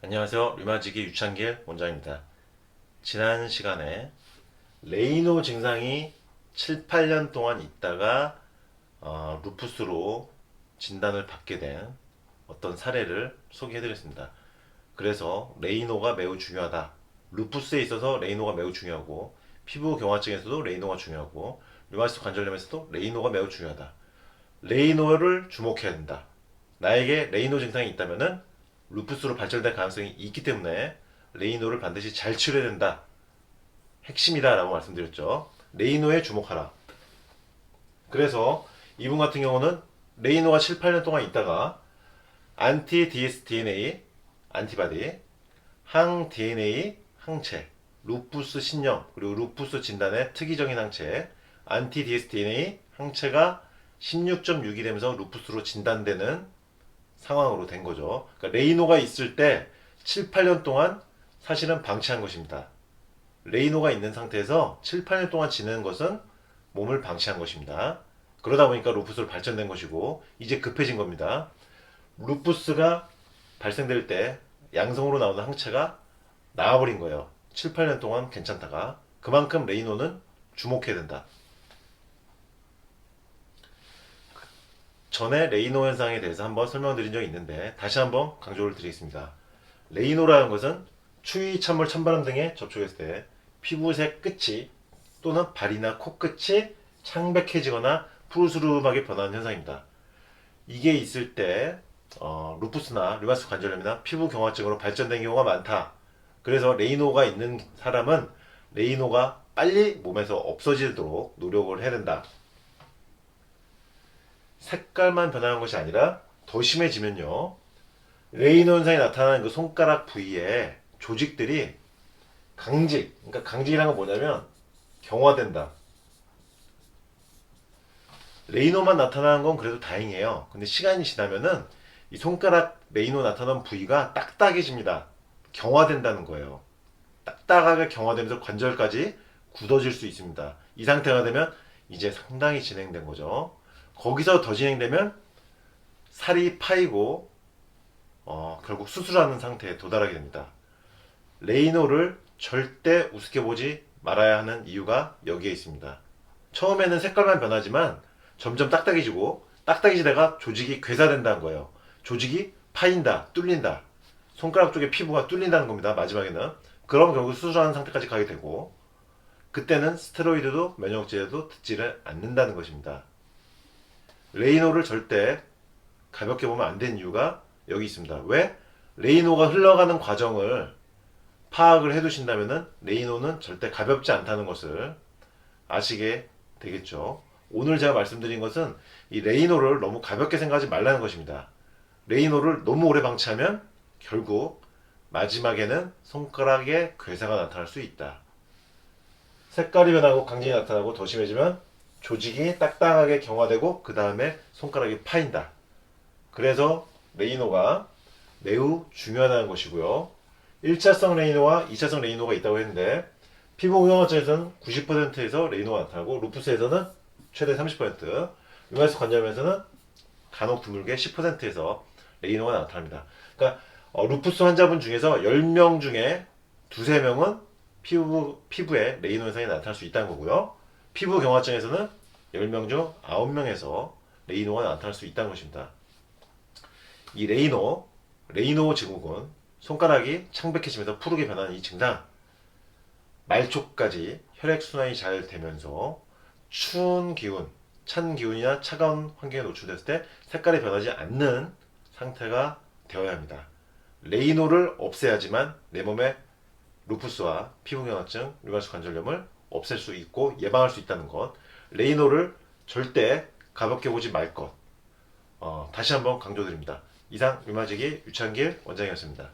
안녕하세요. 류마지기 유창길 원장입니다. 지난 시간에 레이노 증상이 7, 8년 동안 있다가 루푸스로 진단을 받게 된 어떤 사례를 소개해드렸습니다. 그래서 레이노가 매우 중요하다. 루푸스에 있어서 레이노가 매우 중요하고 피부 경화증에서도 레이노가 중요하고 류마티스 관절염에서도 레이노가 매우 중요하다. 레이노를 주목해야 된다. 나에게 레이노 증상이 있다면은 루푸스로 발전될 가능성이 있기 때문에 레이노를 반드시 잘 치료해야 된다. 핵심이다 라고 말씀드렸죠. 레이노에 주목하라. 그래서 이분 같은 경우는 레이노가 7, 8년 동안 있다가 안티 dsDNA 안티바디, 항 DNA 항체, 루푸스 신형 그리고 루푸스 진단의 특이적인 항체 안티 dsDNA 항체가 16.6이 되면서 루푸스로 진단되는 상황으로 된 거죠. 그러니까 레이노가 있을 때 7, 8년 동안 사실은 방치한 것입니다. 레이노가 있는 상태에서 7, 8년 동안 지내는 것은 몸을 방치한 것입니다. 그러다 보니까 루푸스로 발전된 것이고 이제 급해진 겁니다. 루푸스가 발생될 때 양성으로 나오는 항체가 나와버린 거예요. 7, 8년 동안 괜찮다가 그만큼 레이노는 주목해야 된다. 전에 레이노 현상에 대해서 한번 설명드린 적이 있는데 다시 한번 강조를 드리겠습니다. 레이노라는 것은 추위, 찬물, 찬바람 등에 접촉했을 때 피부색 끝이 또는 발이나 코끝이 창백해지거나 푸르스름하게 변하는 현상입니다. 이게 있을 때 루푸스나 류마티스 관절염이나 피부 경화증으로 발전된 경우가 많다. 그래서 레이노가 있는 사람은 레이노가 빨리 몸에서 없어지도록 노력을 해야 된다. 색깔만 변하는 것이 아니라 더 심해지면요. 레이노 현상이 나타나는 그 손가락 부위에 조직들이 그러니까 강직이라는 건 뭐냐면 경화된다. 레이노만 나타나는 건 그래도 다행이에요. 근데 시간이 지나면은 이 손가락 레이노 나타나는 부위가 딱딱해집니다. 경화된다는 거예요. 딱딱하게 경화되면서 관절까지 굳어질 수 있습니다. 이 상태가 되면 이제 상당히 진행된 거죠. 거기서 더 진행되면 살이 파이고 결국 수술하는 상태에 도달하게 됩니다. 레이노를 절대 우습게 보지 말아야 하는 이유가 여기에 있습니다. 처음에는 색깔만 변하지만 점점 딱딱해지고 딱딱해지다가 조직이 괴사된다는 거예요. 조직이 파인다, 뚫린다. 손가락 쪽에 피부가 뚫린다는 겁니다. 마지막에는. 그럼 결국 수술하는 상태까지 가게 되고 그때는 스테로이드도 면역제도 듣지를 않는다는 것입니다. 레이노를 절대 가볍게 보면 안 되는 이유가 여기 있습니다. 왜? 레이노가 흘러가는 과정을 파악을 해두신다면 레이노는 절대 가볍지 않다는 것을 아시게 되겠죠. 오늘 제가 말씀드린 것은 이 레이노를 너무 가볍게 생각하지 말라는 것입니다. 레이노를 너무 오래 방치하면 결국 마지막에는 손가락에 괴사가 나타날 수 있다. 색깔이 변하고 강직이 나타나고 더 심해지면 조직이 딱딱하게 경화되고 그 다음에 손가락이 파인다. 그래서 레이노가 매우 중요하다는 것이고요. 1차성 레이노와 2차성 레이노가 있다고 했는데 피부 경화증에서는 90%에서 레이노가 나타나고 루푸스에서는 최대 30%, 류마티스 관절염에서는 간혹 드물게 10%에서 레이노가 나타납니다. 그러니까 루푸스 환자분 중에서 10명 중에 두세 명은 피부에 레이노 현상이 나타날 수 있다는 거고요. 피부 경화증에서는 10명 중 9명에서 레이노가 나타날 수 있다는 것입니다. 이 레이노 증후군, 손가락이 창백해지면서 푸르게 변하는 이 증상, 말초까지 혈액순환이 잘 되면서 추운 기운, 찬 기운이나 차가운 환경에 노출됐을 때 색깔이 변하지 않는 상태가 되어야 합니다. 레이노를 없애야지만 내 몸에 루푸스와 피부경화증, 류마티스 관절염을 없앨 수 있고 예방할 수 있다는 것. 레이노를 절대 가볍게 보지 말 것. 다시 한번 강조드립니다. 이상 류마지기 유창길 원장이었습니다.